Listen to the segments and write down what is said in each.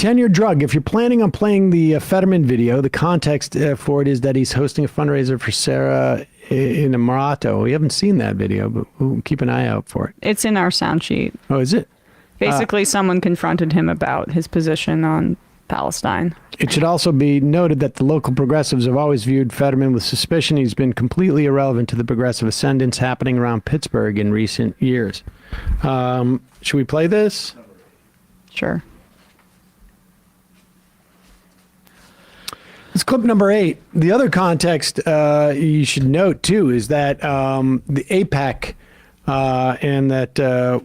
10-year drug. If you're planning on playing the Fetterman video, the context for it is that he's hosting a fundraiser for Sarah in Emirato. We haven't seen that video, but we'll keep an eye out for it. It's in our sound sheet. Oh, is it? Basically, someone confronted him about his position on Palestine. It should also be noted that the local progressives have always viewed Fetterman with suspicion. He's been completely irrelevant to the progressive ascendance happening around Pittsburgh in recent years. Should we play this? Sure. It's clip number 8. The other context you should note, too, is that the AIPAC and that,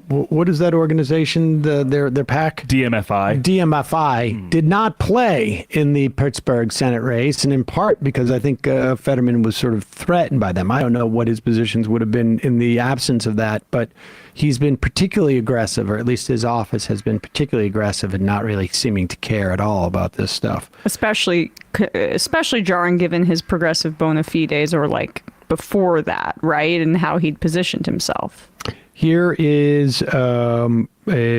what is that organization, their PAC? DMFI. DMFI did not play in the Pittsburgh Senate race, and in part because I think Fetterman was sort of threatened by them. I don't know what his positions would have been in the absence of that, but he's been particularly aggressive, or at least his office has been particularly aggressive and not really seeming to care at all about this stuff. Especially jarring given his progressive bona fides, or like before that, right? And how he'd positioned himself. Here is a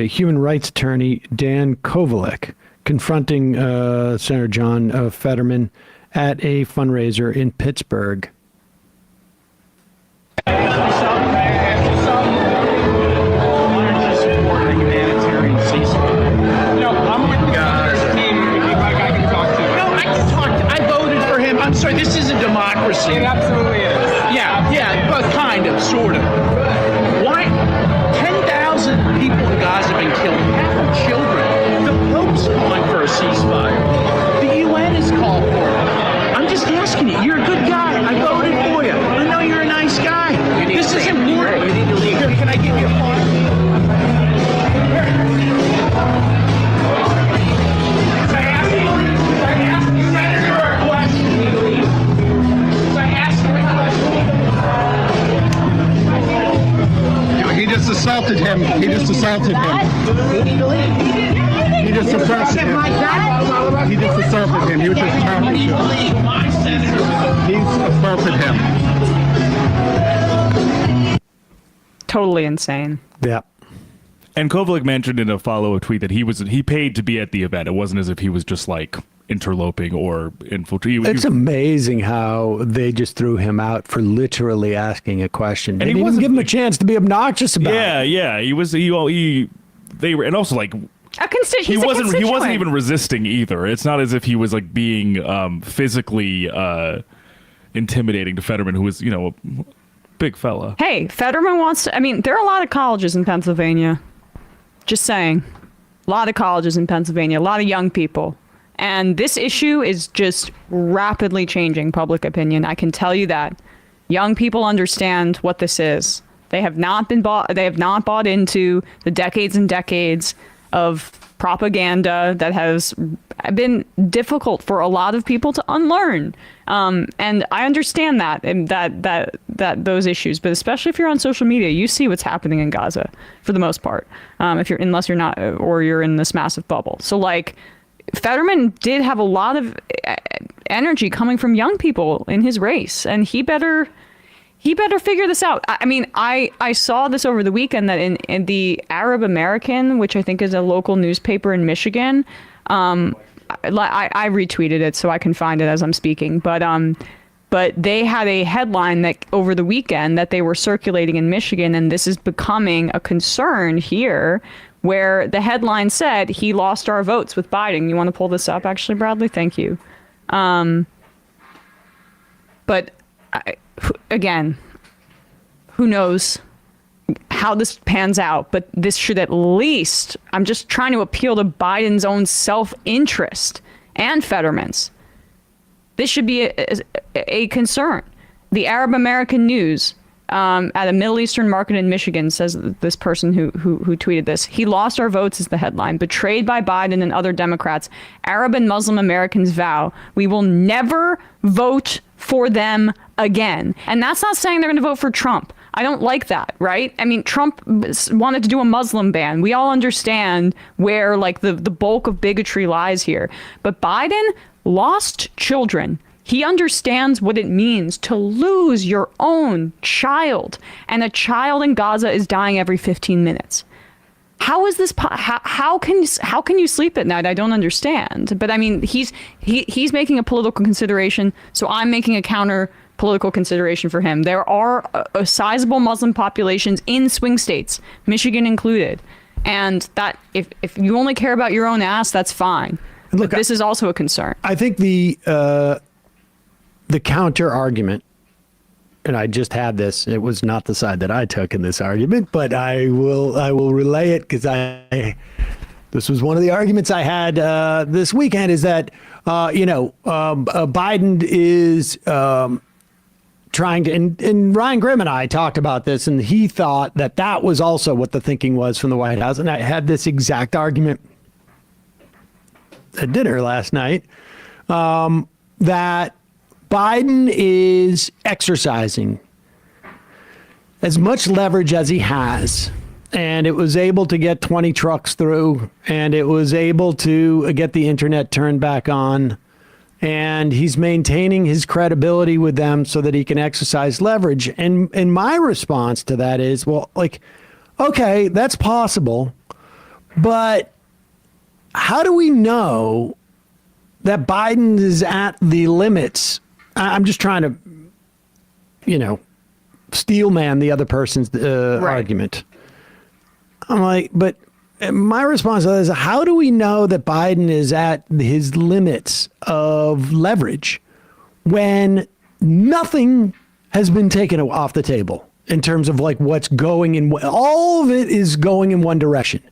human rights attorney, Dan Kovalik, confronting Senator John Fetterman at a fundraiser in Pittsburgh. I'm sorry, this is a democracy. It absolutely is. Yeah, but kind of, sort of. Why? 10,000 people in Gaza have been killed, half are children. The Pope's calling for a ceasefire. The UN has called for it. I'm just asking you, you're a good guy. I voted for you. I know you're a nice guy. This is important. You need to leave. Can I give you a phone? He just assaulted him. He just assaulted him. He just assaulted him. He just assaulted him. He was just talking to him. He's assaulted him. Totally insane. Yeah. And Kovalik mentioned in a follow-up tweet that he paid to be at the event. It wasn't as if he was just like interloping or infiltrating. It's amazing how they just threw him out for literally asking a question. They didn't even give him a chance to be obnoxious about it. Yeah. He was. They were, and also like he wasn't even resisting either. It's not as if he was like being physically intimidating to Fetterman, who was a big fella. Hey, Fetterman wants to. I mean, there are a lot of colleges in Pennsylvania. Just saying, a lot of colleges in Pennsylvania, a lot of young people. And this issue is just rapidly changing public opinion. I can tell you that. Young people understand what this is. They have not bought into the decades and decades of propaganda that has been difficult for a lot of people to unlearn. And I understand that and that those issues, but especially if you're on social media, you see what's happening in Gaza for the most part. Unless you're not, or you're in this massive bubble. So like, Fetterman did have a lot of energy coming from young people in his race, and he better figure this out. I mean, I saw this over the weekend that in the Arab American, which I think is a local newspaper in Michigan, I retweeted it so I can find it as I'm speaking, but they had a headline that over the weekend that they were circulating in Michigan, and this is becoming a concern here, where the headline said, "He lost our votes with Biden." You want to pull this up, actually, Bradley? Thank you. But again, who knows how this pans out, but this should at least, I'm just trying to appeal to Biden's own self-interest and Fetterman's. This should be a concern. The Arab American News, at a Middle Eastern market in Michigan, says this person who tweeted this, "He lost our votes" is the headline. "Betrayed by Biden and other Democrats, Arab and Muslim Americans vow we will never vote for them again." And that's not saying they're going to vote for Trump. I don't like that, right? I mean, Trump wanted to do a Muslim ban. We all understand where like the bulk of bigotry lies here. But Biden lost children. He understands what it means to lose your own child. And a child in Gaza is dying every 15 minutes. how is this? How can you sleep at night? I don't understand. But I mean, he's making a political consideration, so I'm making a counter political consideration for him. There are a sizable Muslim populations in swing states, Michigan included, and that if you only care about your own ass, that's fine. Look, but this is also a concern. I think the counter argument, and I just had this. It was not the side that I took in this argument, but I will relay it because this was one of the arguments I had this weekend. Is that Biden is trying to, and Ryan Grimm and I talked about this, and he thought that was also what the thinking was from the White House, and I had this exact argument at dinner last night that Biden is exercising as much leverage as he has, and it was able to get 20 trucks through, and it was able to get the internet turned back on, and he's maintaining his credibility with them so that he can exercise leverage. And my response to that is, well, like, okay, that's possible, but how do we know that Biden is at the limits? I'm just trying to, steel man the other person's argument. I'm like, but my response to that is, how do we know that Biden is at his limits of leverage when nothing has been taken off the table in terms of like what's going in? All of it is going in one direction.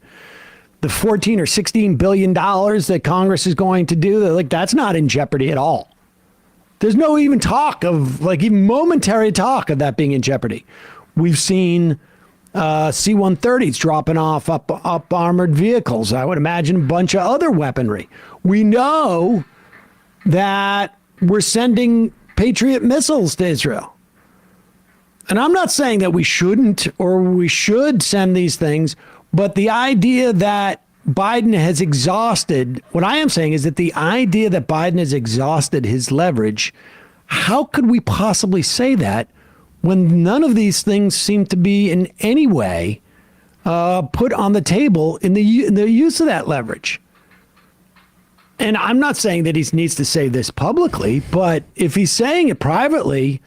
The 14 or 16 billion dollars that Congress is going to do, like, that's not in jeopardy at all. There's no even talk of, like, even momentary talk of that being in jeopardy. We've seen C-130s dropping off up armored vehicles. I would imagine a bunch of other weaponry. We know that we're sending Patriot missiles to Israel. And I'm not saying that we shouldn't or we should send these things, but the idea that Biden has exhausted, what I am saying is that the idea that Biden has exhausted his leverage, how could we possibly say that when none of these things seem to be in any way put on the table in the use of that leverage? And I'm not saying that he needs to say this publicly, but if he's saying it privately,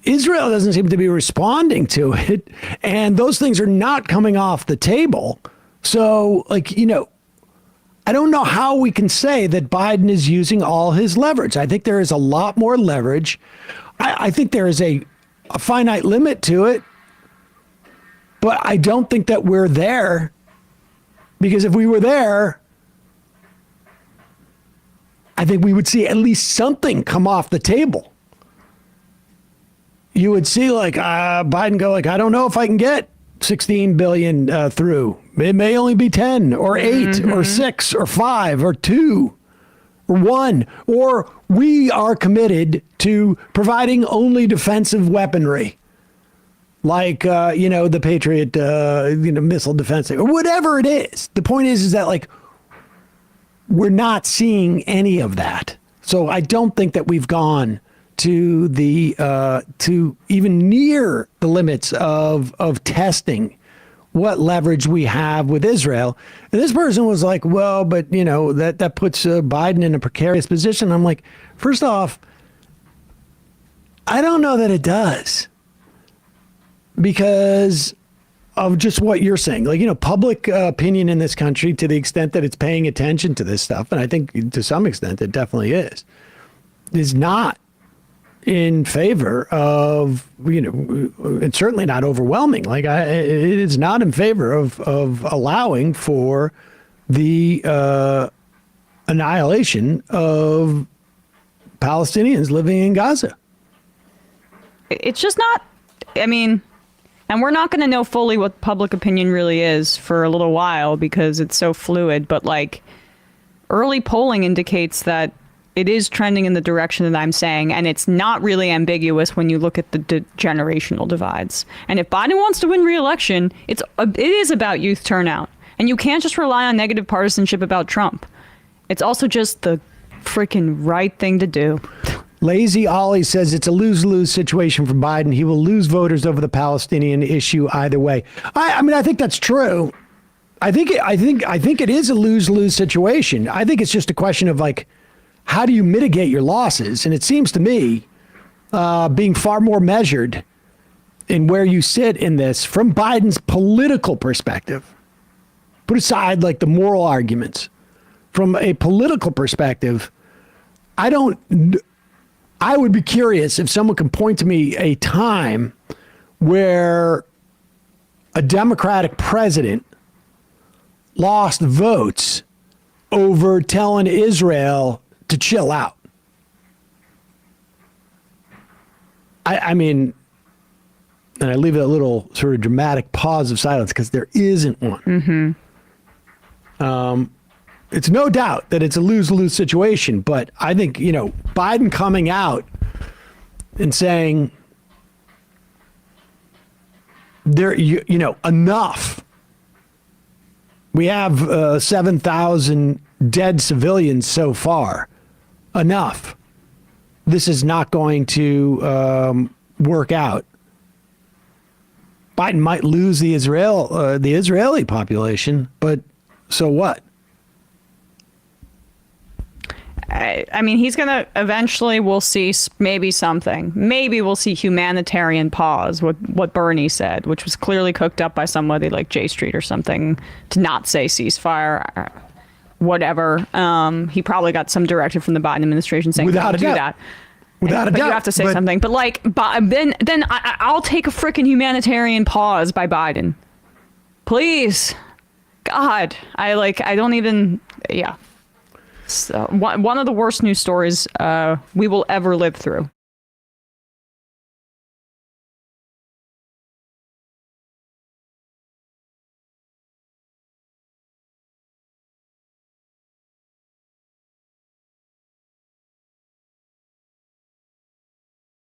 Israel doesn't seem to be responding to it, and those things are not coming off the table. So, like, I don't know how we can say that Biden is using all his leverage. I think there is a lot more leverage. I think there is a finite limit to it, but I don't think that we're there, because if we were there, I think we would see at least something come off the table. You would see, like, Biden go, like, I don't know if I can get 16 billion through. It may only be 10 or 8 or 6 or 5 or 2 or 1, or we are committed to providing only defensive weaponry, like, the Patriot, missile defense, or whatever it is. The point is that, like, we're not seeing any of that. So I don't think that we've gone to the to even near the limits of testing what leverage we have with Israel. And this person was like, well, but that puts Biden in a precarious position. I'm like, first off, I don't know that it does, because of just what you're saying. Like, public opinion in this country, to the extent that it's paying attention to this stuff, and I think to some extent it definitely is not in favor of, it's certainly not overwhelming. Like, it is not in favor of allowing for the annihilation of Palestinians living in Gaza. It's just not, and we're not going to know fully what public opinion really is for a little while because it's so fluid, but like, early polling indicates that it is trending in the direction that I'm saying, and it's not really ambiguous when you look at the generational divides. And if Biden wants to win re-election, it is about youth turnout. And you can't just rely on negative partisanship about Trump. It's also just the freaking right thing to do. Lazy Ollie says it's a lose-lose situation for Biden. He will lose voters over the Palestinian issue either way. I mean, I think that's true. I think it is a lose-lose situation. I think it's just a question of like, how do you mitigate your losses? And it seems to me, being far more measured in where you sit in this from Biden's political perspective. Put aside like the moral arguments. From a political perspective, I would be curious if someone can point to me a time where a Democratic president lost votes over telling Israel to chill out. I mean, and I leave a little sort of dramatic pause of silence because there isn't one. It's no doubt that it's a lose-lose situation, but I think, Biden coming out and saying enough. We have 7,000 dead civilians so far. Enough. This is not going to work out. Biden might lose the Israeli population, but so what? I mean, he's going to eventually, we'll see maybe something. Maybe we'll see humanitarian pause, what Bernie said, which was clearly cooked up by somebody like J Street or something to not say ceasefire, whatever. He probably got some directive from the Biden administration saying without don't do that. Without a doubt. But you have to say something. But like, then I'll take a freaking humanitarian pause by Biden. Please. God, I don't even, yeah. So, one of the worst news stories we will ever live through.